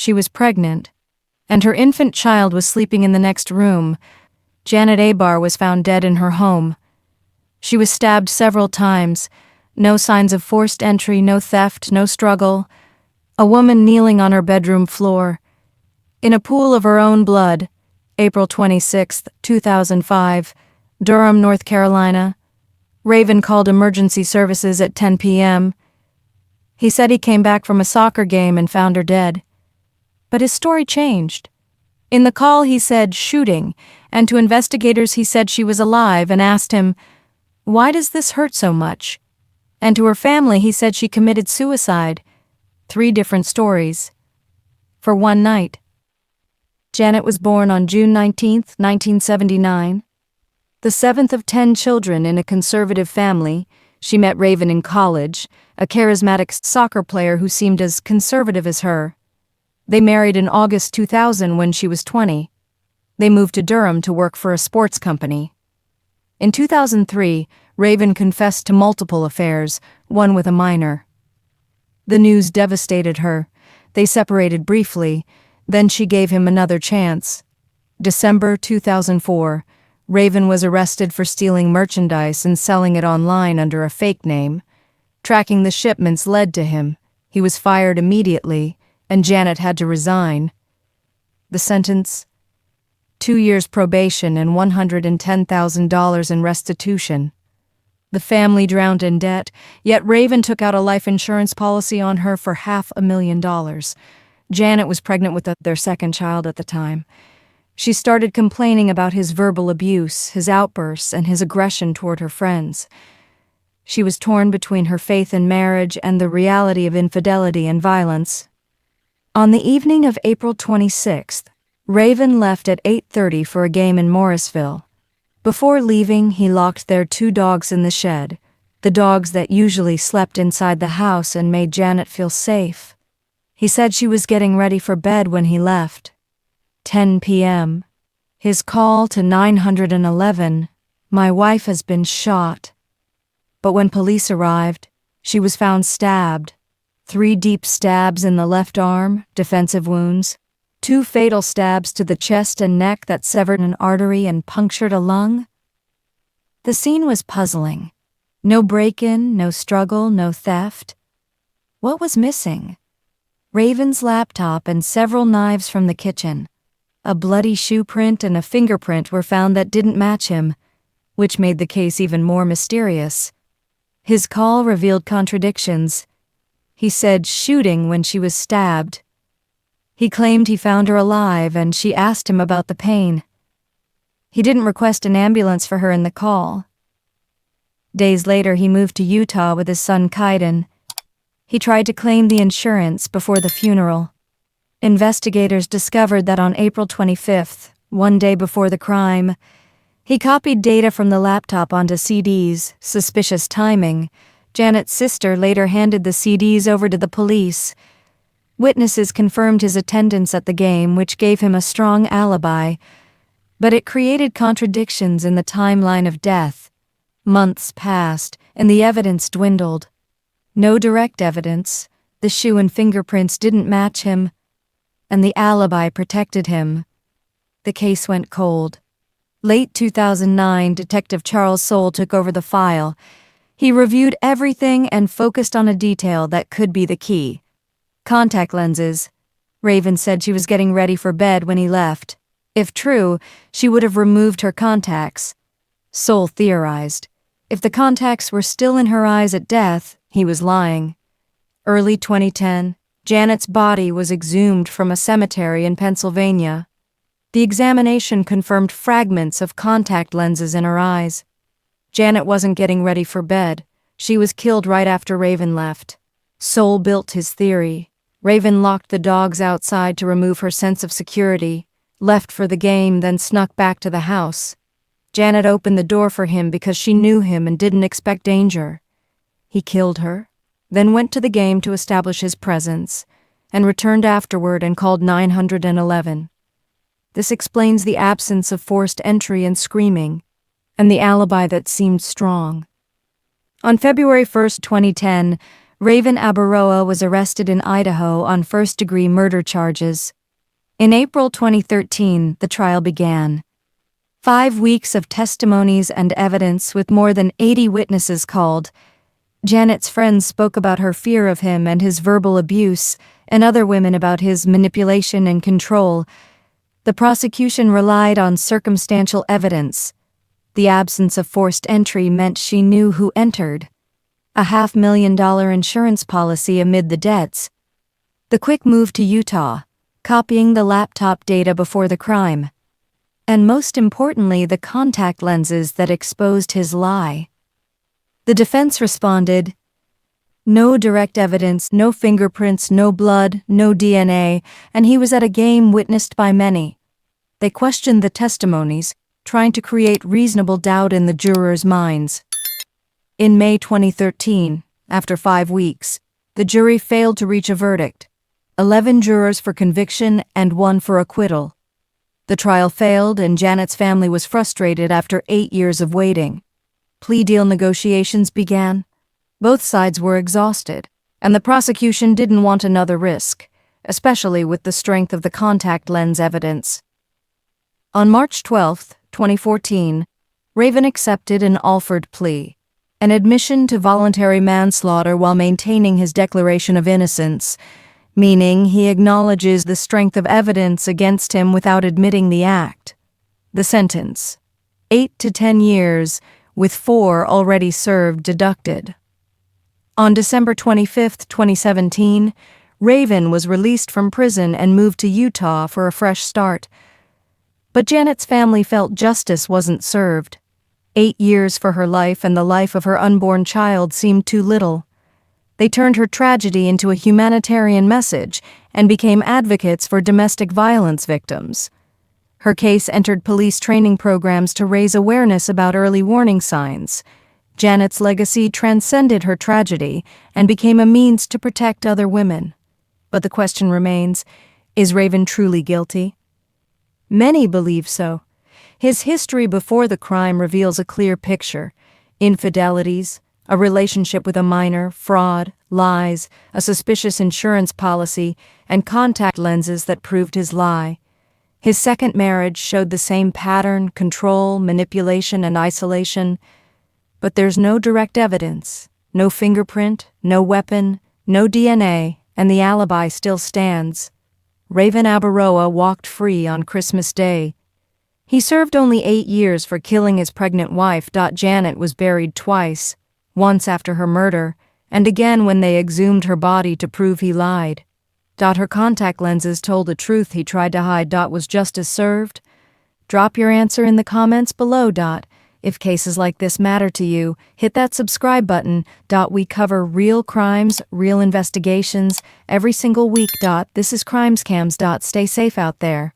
She was pregnant, and her infant child was sleeping in the next room. Janet Aparo was found dead in her home. She was stabbed several times. No signs of forced entry, no theft, no struggle. A woman kneeling on her bedroom floor. In a pool of her own blood. April 26, 2005, Durham, North Carolina. Raven called emergency services at 10 p.m. He said he came back from a soccer game and found her dead. But his story changed. In the call he said shooting, and to investigators he said she was alive and asked him, "Why does this hurt so much?" And to her family he said she committed suicide. 3 different stories. For one night. Janet was born on June 19, 1979. The 7th of 10 children in a conservative family, she met Raven in college, a charismatic soccer player who seemed as conservative as her. They married in August 2000 when she was 20. They moved to Durham to work for a sports company. In 2003, Raven confessed to multiple affairs, one with a minor. The news devastated her. They separated briefly, then she gave him another chance. December 2004, Raven was arrested for stealing merchandise and selling it online under a fake name. Tracking the shipments led to him. He was fired immediately, and Janet had to resign. The sentence? 2 years probation and $110,000 in restitution. The family drowned in debt, yet Raven took out a life insurance policy on her for $500,000. Janet was pregnant with their second child at the time. She started complaining about his verbal abuse, his outbursts, and his aggression toward her friends. She was torn between her faith in marriage and the reality of infidelity and violence. On the evening of April 26th, Raven left at 8:30 for a game in Morrisville. Before leaving, he locked their 2 dogs in the shed, the dogs that usually slept inside the house and made Janet feel safe. He said she was getting ready for bed when he left. 10 p.m. His call to 911, "My wife has been shot." But when police arrived, she was found stabbed. 3 deep stabs in the left arm, defensive wounds. 2 fatal stabs to the chest and neck that severed an artery and punctured a lung. The scene was puzzling. No break-in, no struggle, no theft. What was missing? Raven's laptop and several knives from the kitchen. A bloody shoe print and a fingerprint were found that didn't match him, which made the case even more mysterious. His call revealed contradictions. He said shooting when she was stabbed. He claimed he found her alive and she asked him about the pain. He didn't request an ambulance for her in the call. Days later, he moved to Utah with his son Kaiden. He tried to claim the insurance before the funeral. Investigators discovered that on April 25th, one day before the crime, he copied data from the laptop onto CDs, suspicious timing. Janet's sister later handed the CDs over to the police. Witnesses confirmed his attendance at the game, which gave him a strong alibi, but it created contradictions in the timeline of death. Months passed, and the evidence dwindled. No direct evidence, the shoe and fingerprints didn't match him, and the alibi protected him. The case went cold. Late 2009, Detective Charles Soule took over the file. He reviewed everything and focused on a detail that could be the key. Contact lenses. Raven said she was getting ready for bed when he left. If true, she would have removed her contacts. Soule theorized. If the contacts were still in her eyes at death, he was lying. Early 2010, Janet's body was exhumed from a cemetery in Pennsylvania. The examination confirmed fragments of contact lenses in her eyes. Janet wasn't getting ready for bed. She was killed right after Raven left. Soule built his theory. Raven locked the dogs outside to remove her sense of security, left for the game, then snuck back to the house. Janet opened the door for him because she knew him and didn't expect danger. He killed her, then went to the game to establish his presence, and returned afterward and called 911. This explains the absence of forced entry and screaming, and the alibi that seemed strong. On February 1, 2010, Raven Aparo was arrested in Idaho on first-degree murder charges. In April 2013, the trial began. 5 weeks of testimonies and evidence with more than 80 witnesses called. Janet's friends spoke about her fear of him and his verbal abuse, and other women about his manipulation and control. The prosecution relied on circumstantial evidence. The absence of forced entry meant she knew who entered. A $500,000 insurance policy amid the debts. The quick move to Utah, copying the laptop data before the crime. And most importantly, the contact lenses that exposed his lie. The defense responded, "No direct evidence, no fingerprints, no blood, no DNA, and he was at a game witnessed by many." They questioned the testimonies, trying to create reasonable doubt in the jurors' minds. In May 2013, after 5 weeks, the jury failed to reach a verdict. 11 jurors for conviction and 1 for acquittal. The trial failed and Janet's family was frustrated after 8 years of waiting. Plea deal negotiations began. Both sides were exhausted, and the prosecution didn't want another risk, especially with the strength of the contact lens evidence. On March 12, 2014, Raven accepted an offered plea, an admission to voluntary manslaughter while maintaining his declaration of innocence, meaning he acknowledges the strength of evidence against him without admitting the act. The sentence: 8 to 10 years, with 4 already served deducted. On December 25, 2017, Raven was released from prison and moved to Utah for a fresh start. But Janet's family felt justice wasn't served. 8 years for her life and the life of her unborn child seemed too little. They turned her tragedy into a humanitarian message and became advocates for domestic violence victims. Her case entered police training programs to raise awareness about early warning signs. Janet's legacy transcended her tragedy and became a means to protect other women. But the question remains, is Raven truly guilty? Many believe so. His history before the crime reveals a clear picture: infidelities, a relationship with a minor, fraud, lies, a suspicious insurance policy, and contact lenses that proved his lie. His second marriage showed the same pattern: control, manipulation, and isolation. But there's no direct evidence, no fingerprint, no weapon, no DNA, and the alibi still stands. Raven Aparo walked free on Christmas Day. He served only 8 years for killing his pregnant wife. Janet was buried twice, once after her murder, and again when they exhumed her body to prove he lied. Her contact lenses told a truth he tried to hide. Was justice served? Drop your answer in the comments below. If cases like this matter to you, hit that subscribe button. We cover real crimes, real investigations, every single week. This is Crimescams. Stay safe out there.